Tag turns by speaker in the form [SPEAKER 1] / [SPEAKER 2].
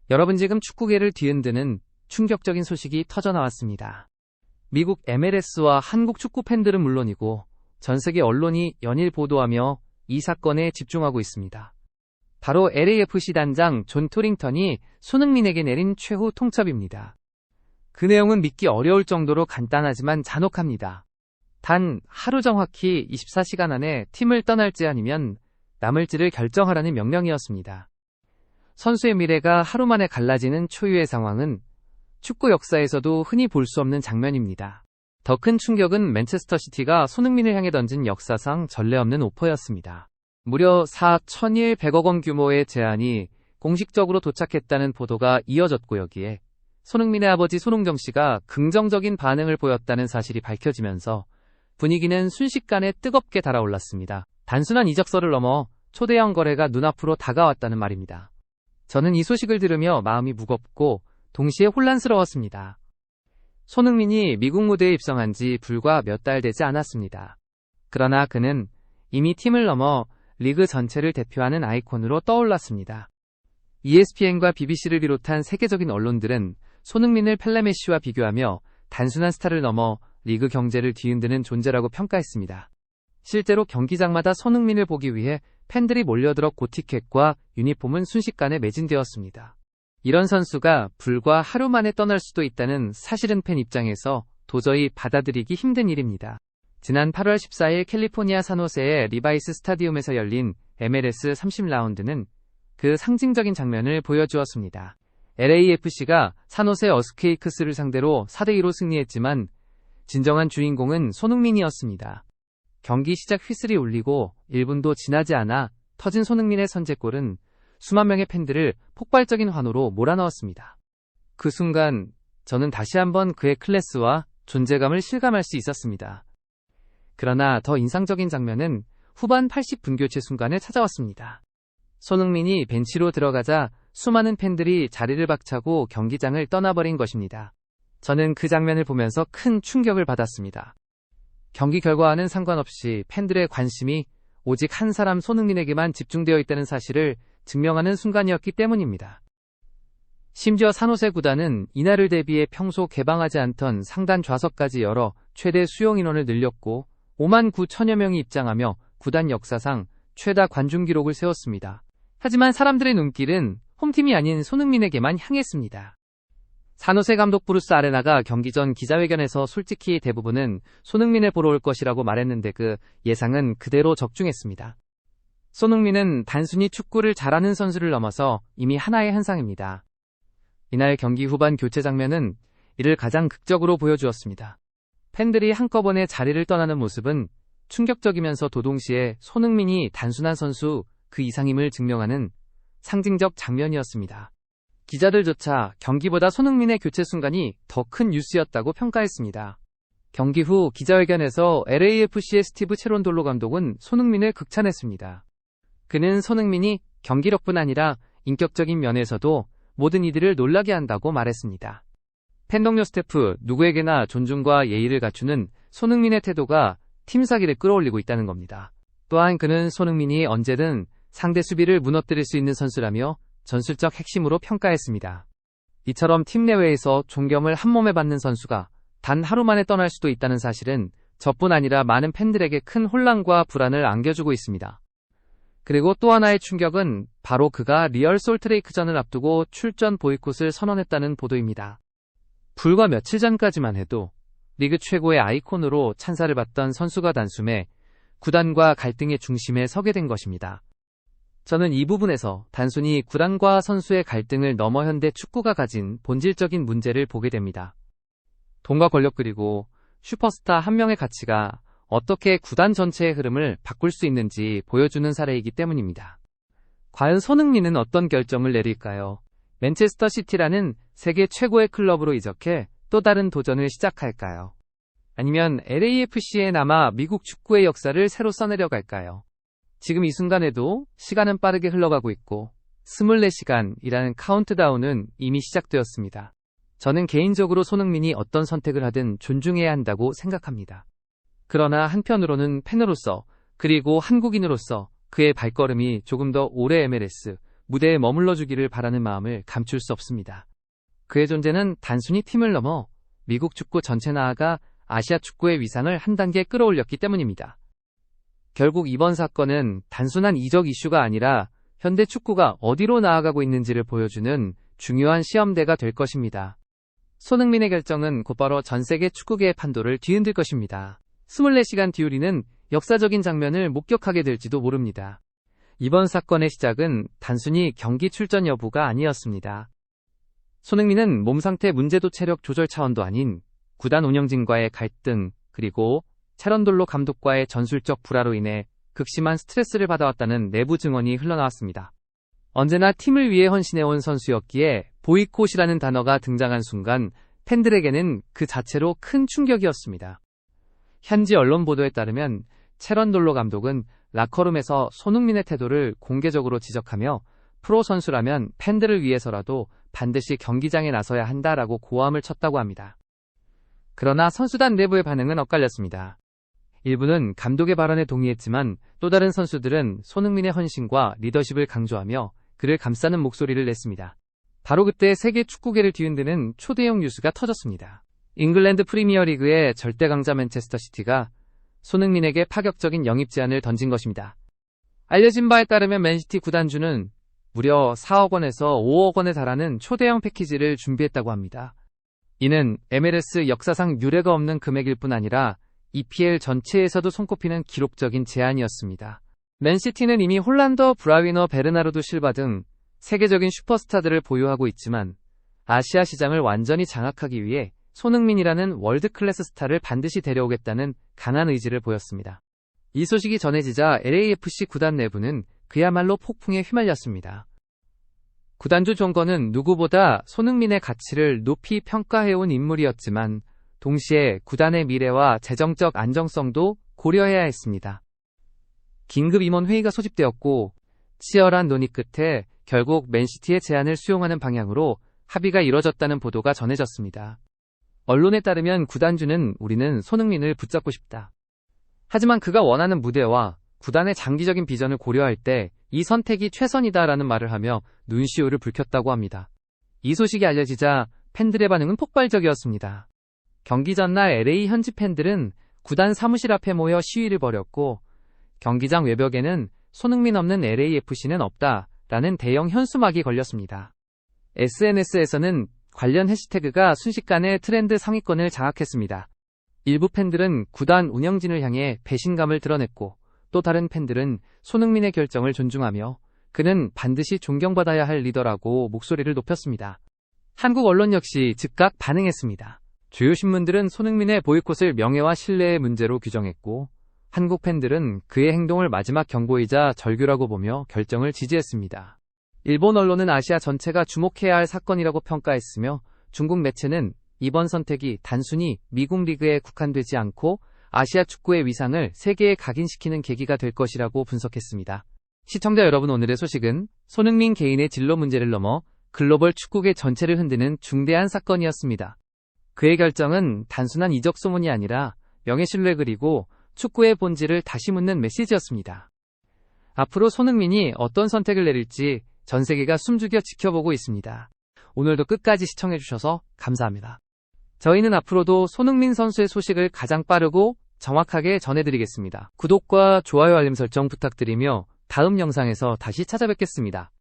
[SPEAKER 1] 여러분, 지금 축구계를 뒤흔드는 충격적인 소식이 터져나왔습니다. 미국 MLS와 한국 축구 팬들은 물론이고 전 세계 언론이 연일 보도하며 이 사건에 집중하고 있습니다. 바로 LAFC 단장 존 토링턴이 손흥민에게 내린 최후 통첩입니다. 그 내용은 믿기 어려울 정도로 간단하지만 잔혹합니다. 단 하루 정확히 24시간 안에 팀을 떠날지 아니면 남을지를 결정하라는 명령이었습니다. 선수의 미래가 하루 만에 갈라지는 초유의 상황은 축구 역사에서도 흔히 볼 수 없는 장면입니다. 더 큰 충격은 맨체스터 시티가 손흥민을 향해 던진 역사상 전례 없는 오퍼였습니다. 무려 4,100억 원 규모의 제안이 공식적으로 도착했다는 보도가 이어졌고, 여기에 손흥민의 아버지 손흥정 씨가 긍정적인 반응을 보였다는 사실이 밝혀지면서 분위기는 순식간에 뜨겁게 달아올랐습니다. 단순한 이적설을 넘어 초대형 거래가 눈앞으로 다가왔다는 말입니다. 저는 이 소식을 들으며 마음이 무겁고 동시에 혼란스러웠습니다. 손흥민이 미국 무대에 입성한 지 불과 몇 달 되지 않았습니다. 그러나 그는 이미 팀을 넘어 리그 전체를 대표하는 아이콘으로 떠올랐습니다. ESPN과 BBC를 비롯한 세계적인 언론들은 손흥민을 펠레 메시와 비교하며 단순한 스타를 넘어 리그 경제를 뒤흔드는 존재라고 평가했습니다. 실제로 경기장마다 손흥민을 보기 위해 팬들이 몰려들어 고티켓과 유니폼은 순식간에 매진되었습니다. 이런 선수가 불과 하루 만에 떠날 수도 있다는 사실은 팬 입장에서 도저히 받아들이기 힘든 일입니다. 지난 8월 14일 캘리포니아 산호세의 리바이스 스타디움에서 열린 MLS 30라운드는 그 상징적인 장면을 보여주었습니다. LAFC가 산호세 어스케이크스를 상대로 4대2로 승리했지만 진정한 주인공은 손흥민이었습니다. 경기 시작 휘슬이 울리고 1분도 지나지 않아 터진 손흥민의 선제골은 수만 명의 팬들을 폭발적인 환호로 몰아넣었습니다. 그 순간 저는 다시 한번 그의 클래스와 존재감을 실감할 수 있었습니다. 그러나 더 인상적인 장면은 후반 80분 교체 순간에 찾아왔습니다. 손흥민이 벤치로 들어가자 수많은 팬들이 자리를 박차고 경기장을 떠나버린 것입니다. 저는 그 장면을 보면서 큰 충격을 받았습니다. 경기 결과와는 상관없이 팬들의 관심이 오직 한 사람 손흥민에게만 집중되어 있다는 사실을 증명하는 순간이었기 때문입니다. 심지어 산호세 구단은 이날을 대비해 평소 개방하지 않던 상단 좌석까지 열어 최대 수용 인원을 늘렸고 5만 9천여 명이 입장하며 구단 역사상 최다 관중 기록을 세웠습니다. 하지만 사람들의 눈길은 홈팀이 아닌 손흥민에게만 향했습니다. 산호세 감독 브루스 아레나가 경기 전 기자회견에서 솔직히 대부분은 손흥민을 보러 올 것이라고 말했는데 그 예상은 그대로 적중했습니다. 손흥민은 단순히 축구를 잘하는 선수를 넘어서 이미 하나의 현상입니다. 이날 경기 후반 교체 장면은 이를 가장 극적으로 보여주었습니다. 팬들이 한꺼번에 자리를 떠나는 모습은 충격적이면서도 동시에 손흥민이 단순한 선수 그 이상임을 증명하는 상징적 장면이었습니다. 기자들조차 경기보다 손흥민의 교체 순간이 더 큰 뉴스였다고 평가했습니다. 경기 후 기자회견에서 LAFC의 스티브 체론돌로 감독은 손흥민을 극찬했습니다. 그는 손흥민이 경기력뿐 아니라 인격적인 면에서도 모든 이들을 놀라게 한다고 말했습니다. 팬 동료 스태프 누구에게나 존중과 예의를 갖추는 손흥민의 태도가 팀 사기를 끌어올리고 있다는 겁니다. 또한 그는 손흥민이 언제든 상대 수비를 무너뜨릴 수 있는 선수라며 전술적 핵심으로 평가했습니다. 이처럼 팀 내외에서 존경을 한몸에 받는 선수가 단 하루 만에 떠날 수도 있다는 사실은 저뿐 아니라 많은 팬들에게 큰 혼란과 불안을 안겨주고 있습니다. 그리고 또 하나의 충격은 바로 그가 리얼 솔트레이크전을 앞두고 출전 보이콧을 선언했다는 보도입니다. 불과 며칠 전까지만 해도 리그 최고의 아이콘으로 찬사를 받던 선수가 단숨에 구단과 갈등의 중심에 서게 된 것입니다. 저는 이 부분에서 단순히 구단과 선수의 갈등을 넘어 현대 축구가 가진 본질적인 문제를 보게 됩니다. 돈과 권력 그리고 슈퍼스타 한 명의 가치가 어떻게 구단 전체의 흐름을 바꿀 수 있는지 보여주는 사례이기 때문입니다. 과연 손흥민은 어떤 결정을 내릴까요? 맨체스터 시티라는 세계 최고의 클럽으로 이적해 또 다른 도전을 시작할까요? 아니면 LAFC에 남아 미국 축구의 역사를 새로 써내려갈까요? 지금 이 순간에도 시간은 빠르게 흘러가고 있고 24시간이라는 카운트다운은 이미 시작되었습니다. 저는 개인적으로 손흥민이 어떤 선택을 하든 존중해야 한다고 생각합니다. 그러나 한편으로는 팬으로서 그리고 한국인으로서 그의 발걸음이 조금 더 오래 MLS 무대에 머물러 주기를 바라는 마음을 감출 수 없습니다. 그의 존재는 단순히 팀을 넘어 미국 축구 전체 나아가 아시아 축구의 위상을 한 단계 끌어올렸기 때문입니다. 결국 이번 사건은 단순한 이적 이슈가 아니라 현대 축구가 어디로 나아가고 있는지를 보여주는 중요한 시험대가 될 것입니다. 손흥민의 결정은 곧바로 전 세계 축구계의 판도를 뒤흔들 것입니다. 24시간 뒤우리는 역사적인 장면을 목격하게 될지도 모릅니다. 이번 사건의 시작은 단순히 경기 출전 여부가 아니었습니다. 손흥민은 몸 상태 문제도 체력 조절 차원도 아닌 구단 운영진과의 갈등, 그리고 체런돌로 감독과의 전술적 불화로 인해 극심한 스트레스를 받아왔다는 내부 증언이 흘러나왔습니다. 언제나 팀을 위해 헌신해온 선수였기에 보이콧이라는 단어가 등장한 순간 팬들에게는 그 자체로 큰 충격이었습니다. 현지 언론 보도에 따르면 체런돌로 감독은 라커룸에서 손흥민의 태도를 공개적으로 지적하며 프로 선수라면 팬들을 위해서라도 반드시 경기장에 나서야 한다라고 고함을 쳤다고 합니다. 그러나 선수단 내부의 반응은 엇갈렸습니다. 일부는 감독의 발언에 동의했지만 또 다른 선수들은 손흥민의 헌신과 리더십을 강조하며 그를 감싸는 목소리를 냈습니다. 바로 그때 세계 축구계를 뒤흔드는 초대형 뉴스가 터졌습니다. 잉글랜드 프리미어리그의 절대 강자 맨체스터 시티가 손흥민에게 파격적인 영입 제안을 던진 것입니다. 알려진 바에 따르면 맨시티 구단주는 무려 4억 원에서 5억 원에 달하는 초대형 패키지를 준비했다고 합니다. 이는 MLS 역사상 유례가 없는 금액일 뿐 아니라 EPL 전체에서도 손꼽히는 기록적인 제안이었습니다. 맨시티는 이미 홀란더 브라위너 베르나르도 실바 등 세계적인 슈퍼스타들을 보유하고 있지만 아시아 시장을 완전히 장악하기 위해 손흥민이라는 월드클래스 스타를 반드시 데려오겠다는 강한 의지를 보였습니다. 이 소식이 전해지자 LAFC 구단 내부는 그야말로 폭풍에 휘말렸습니다. 구단주 존건은 누구보다 손흥민의 가치를 높이 평가해온 인물이었지만 동시에 구단의 미래와 재정적 안정성도 고려해야 했습니다. 긴급 임원 회의가 소집되었고 치열한 논의 끝에 결국 맨시티의 제안을 수용하는 방향으로 합의가 이뤄졌다는 보도가 전해졌습니다. 언론에 따르면 구단주는 우리는 손흥민을 붙잡고 싶다. 하지만 그가 원하는 무대와 구단의 장기적인 비전을 고려할 때 이 선택이 최선이다라는 말을 하며 눈시울을 붉혔다고 합니다. 이 소식이 알려지자 팬들의 반응은 폭발적이었습니다. 경기 전날 LA 현지 팬들은 구단 사무실 앞에 모여 시위를 벌였고 경기장 외벽에는 손흥민 없는 LAFC는 없다라는 대형 현수막이 걸렸습니다. SNS에서는 관련 해시태그가 순식간에 트렌드 상위권을 장악했습니다. 일부 팬들은 구단 운영진을 향해 배신감을 드러냈고 또 다른 팬들은 손흥민의 결정을 존중하며 그는 반드시 존경받아야 할 리더라고 목소리를 높였습니다. 한국 언론 역시 즉각 반응했습니다. 주요 신문들은 손흥민의 보이콧을 명예와 신뢰의 문제로 규정했고 한국 팬들은 그의 행동을 마지막 경고이자 절규라고 보며 결정을 지지했습니다. 일본 언론은 아시아 전체가 주목해야 할 사건이라고 평가했으며 중국 매체는 이번 선택이 단순히 미국 리그에 국한되지 않고 아시아 축구의 위상을 세계에 각인시키는 계기가 될 것이라고 분석했습니다. 시청자 여러분, 오늘의 소식은 손흥민 개인의 진로 문제를 넘어 글로벌 축구계 전체를 흔드는 중대한 사건이었습니다. 그의 결정은 단순한 이적 소문이 아니라 명예신뢰 그리고 축구의 본질을 다시 묻는 메시지였습니다. 앞으로 손흥민이 어떤 선택을 내릴지 전 세계가 숨죽여 지켜보고 있습니다. 오늘도 끝까지 시청해주셔서 감사합니다. 저희는 앞으로도 손흥민 선수의 소식을 가장 빠르고 정확하게 전해드리겠습니다. 구독과 좋아요 알림 설정 부탁드리며 다음 영상에서 다시 찾아뵙겠습니다.